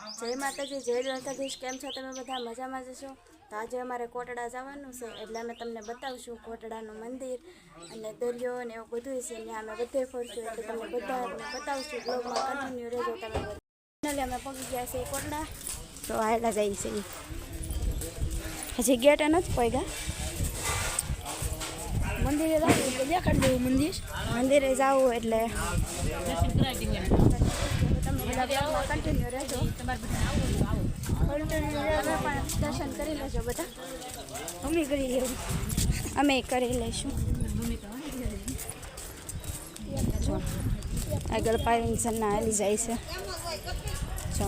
જય માતાજી, જય દ્વારકાધીશ. કેમ છો તમે બધા? મજામાં જશો? તો આજે અમારે કોટડા જવાનું છે એટલે અમે તમને બતાવશું કોટડાનું મંદિર અને દરિયો ને એવું બધું છે. ત્યાં અમે બધે ફરશું એટલે તમને બધા બતાવશું. બ્લોગમાં કન્ટિન્યુ રહેજો તમે. ફાઇનલી અમે પહોંચી ગયા છે કોટડા, તો આવેલા જાય છે. હજી ગેટ નથી પગ્યા. મંદિરે જવું એટલે દેખાડી દેવું મંદિરે જવું એટલે કન્ટિન્યુ રહેજો. દર્શન કરી લેજો બધા. અમે કરી લઈશું. આગળ પાયસનના હાલી જાય છે. જો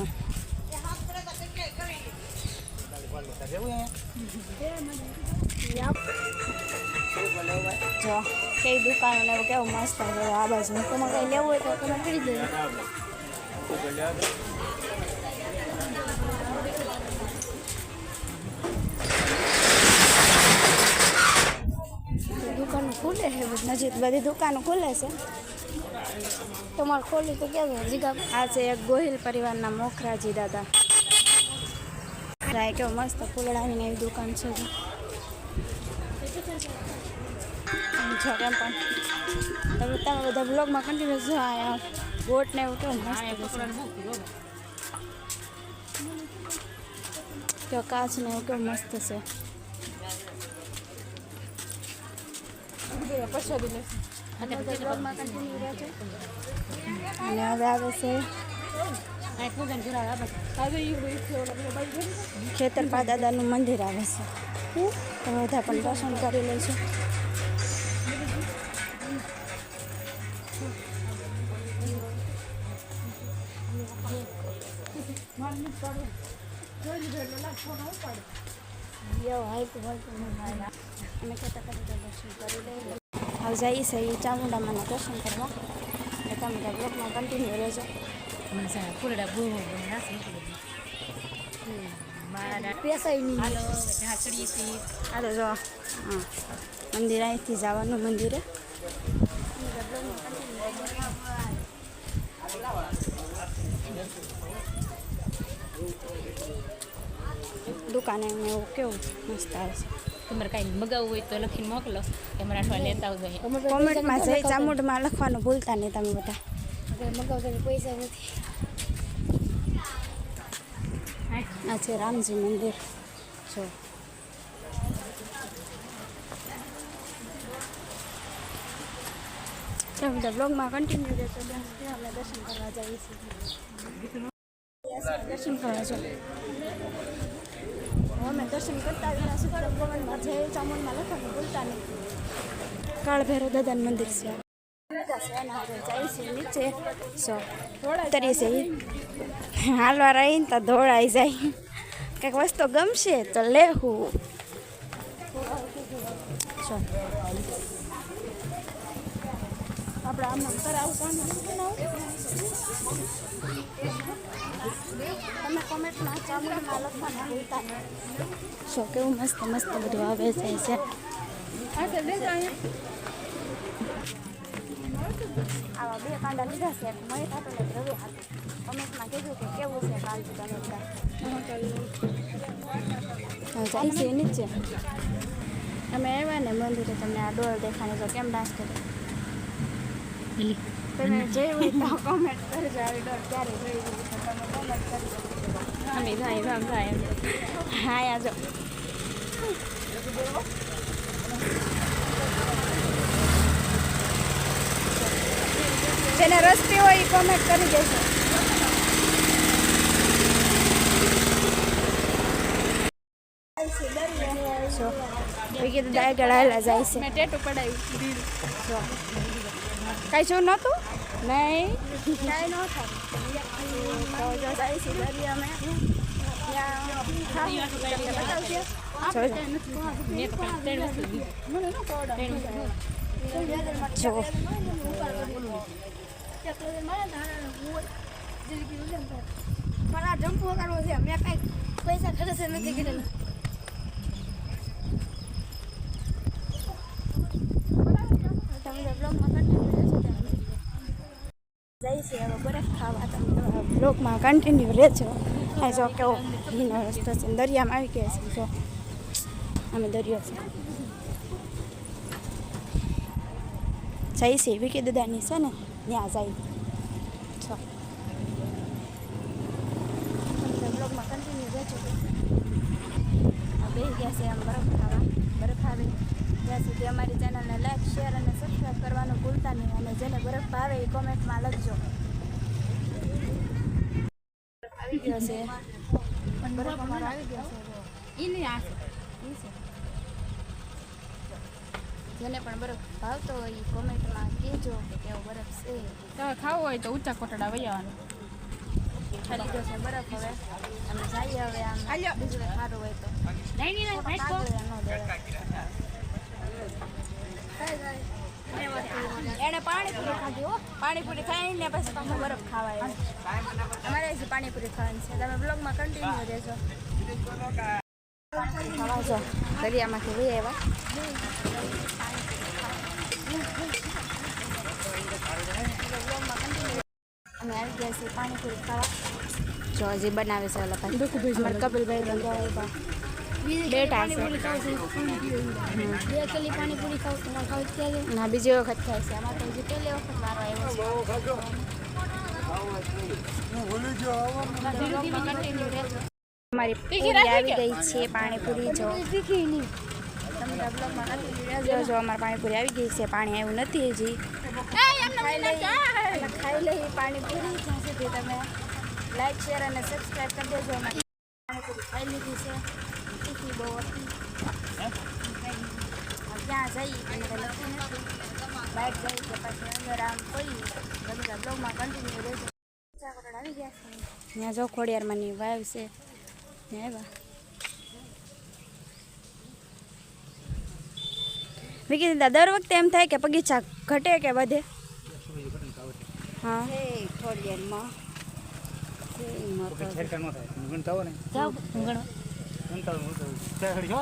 કઈ દુકાનો ને એવું કેવું મસ્ત છે આ બાજુ. તમારે કઈ લેવું હોય તો તમે કરી દેજો. દુકાનો ખુલે છે નજીક, બધી દુકાનો ખુલે છે. તમારે ખોલી તો કેવું જીગા. આ છે એક ગોહિલ પરિવારના મોખરાજી દાદા. રાય કેવું મસ્ત ફૂલડાની એવી દુકાન છે. જો કેમ પણ તમે બધા બ્લોગમાં કન્ટિન્યુ જો આ બોટ ને એવું કેવું મસ્ત છે. કાચ ને એવું કેવું મસ્ત છે. અને હવે આવે છે ખેતરપા દાદાનું મંદિર આવે છે. તો બધા પણ દર્શન કરી લઈશું. અમે કહેતા દર્શન કરી લઈએ. હવે જઈએ છે એ ચામુંડામાંના દર્શન કરવા. તમે બધા બ્લોગમાં કન્ટિન્યુ રહેજો. હાલો જો મંદિર અહીંથી જવાનું મંદિરે. દુકાને એવું કેવું મસ્ત આવે છે. તમારે કાંઈ મગાવવું હોય તો લખીને મોકલો. તમારા અઠવા લેતા આવજો. કોમેન્ટમાં જઈ ચામુંડમાં લખવાનું ભૂલતા નહીં તમે બધા. મગાવતા પૈસા નથી. આ છે રામજી મંદિર. જો તમે બધા બ્લોગમાં કન્ટિન્યુ રહેશો. અમે દર્શન કરવા જઈએ છીએ. દર્શન કરવા છો અમે દર્શન કરતા આવ્યા સુપર ભવનમાં જય ચામુંડમાં લખવાનું ભૂલતા નહીં. કાળ ભૈરવ દાદાનું મંદિર છે. જાય છે નીચે તરી છે. હાલવા રહીને તો દોડાઈ જાય. કંઈક વસ્તુ ગમશે તો લેવું. આપણે આમ કરાવશું. તમે કોમેન્ટમાં ચામુંડમાં લખવાનું ભૂલતા નહીં. શું કેવું મસ્ત મસ્ત બધું આવે છે. આવા બે કાંડા લીધા છે. મય થતો ને રવિ હાથે. કમેન્ટમાં કીધું કે કેવું છે કાંદું તમે જાય છે નીચે. તમે આવ્યા ને મંદિરે તમને આ ડોળ દેખાણી તો કેમ ડાન્સ કરે. તમે જોયું હોય તો કોમેન્ટ કરજો. આવી ડોળ ક્યારે જોઈ તમે કોમેન્ટ કરજો. અમે જાય હા આજો. જેને રસ્તી હોય એ કોમેન્ટ કરી દેજો. કીધું આગળ હાલા જાય છે. મેં ટેટુ પડાવ્યું. કાંઈ શું નહોતું નહીં કાંઈ ન થાય. જાય છે દરિયા. મારા જમ્પ કરવો છે. મેં કાંઈ પૈસા ખર્ચ નથી કરેલા. જઈશું હવે બરફ ખાવા. તમે બ્લોગમાં કન્ટિન્યુ રહેજો. આ જો કેવો ભીનો રસ્તો છે દરિયામાં આવી ગયા છે જો અમે દરિયો છે જઈ છે વિકી દાદાની છે ને ત્યાં જાય છો બ્લોગમાં કન્ટિન્યુ રહેજો બે ગયા છે આમ બરફ ખાવા બરફ આવે ત્યાં સુધી અમારી ચેનલને લાઈક શેર અને સબસ્ક્રાઈબ કરવાનું ભૂલતા નહીં અને જેને બરફ ભાવે એ કોમેન્ટમાં લખજો આવી ગયો છે બરફ અમારો આવી ગયો છે જેને પણ બરફ ભાવતો હોય એ કોમેન્ટમાં કહેજો કે કેવો બરફ છે તમે ખાવું હોય તો ઊંચા કોટડા વહી આવવાનું ખાલી ગયો છે બરફ હવે અમે જઈએ હવે આમ બીજું કંઈ સારું હોય તો એને પાણીપુરી ખાધી હો પાણીપુરી ખાઈને પછી પાછું બરફ ખાવાય અમારે હજી પાણીપુરી ખાવાની છે તમે બ્લોગમાં કન્ટિન્યુ રહેજો ખાવા છો દરિયામાંથી લઈ આવ્યા અમે આવી ગયા છીએ પાણીપુરી ખાવા જો હજી બનાવે છે ઓલા ભાઈ કપિલભાઈ બંધાવા બેઠા છે ના બીજી વખત થાય છે અમારે તો હજી પહેલી વખત મારો આવ્યો છે અમારી પૂરી આવી ગઈ છે પાણીપુરી જો તમે બ્લોગમાં કન્ટિન્યુ જો અમારી પાણીપુરી આવી ગઈ છે પાણી આવ્યું નથી હજી ખાઈ લઈ પાણીપુરી જ્યાં સુધી તમે લાઈક શેર અને સબસ્ક્રાઈબ કરી દેજો અમારી પાણીપુરી ખાઈ લીધી છે તીખી બહુ હતી ક્યાં જઈ અને લખી નથી બહાર જઈ કે પછી અંદર આમ પડી બધા બ્લોગમાં કન્ટિન્યુ રહેજો આવી ગયા છે ત્યાં જો ખોડિયારમાંની વાવ છે ત્યાં આવ્યા વિકી દીધા દર વખતે એમ થાય કે બગીચા ઘટે કે વધે હા ખોડિયારમાં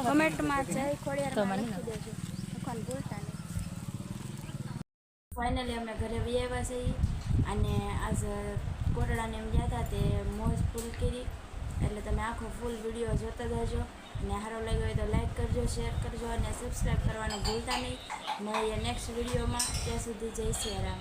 કમેન્ટમાં જય ખોડિયારમાં લખી દેજો લખવાનું ભૂલતા નહીં ફાઇનલી અમે ઘરે બી આવ્યા છીએ અને આજ કોટડાને એમ ગયા હતા તે મોજ ફૂલ કરી એટલે તમે આખો ફૂલ વિડીયો જોતા રહેજો અને સારો લાગ્યો હોય તો લાઈક કરજો શેર કરજો અને સબસ્ક્રાઈબ કરવાનું ભૂલતા નહીં મળીએ નેક્સ્ટ વિડીયોમાં ત્યાં સુધી જય શ્રી રામ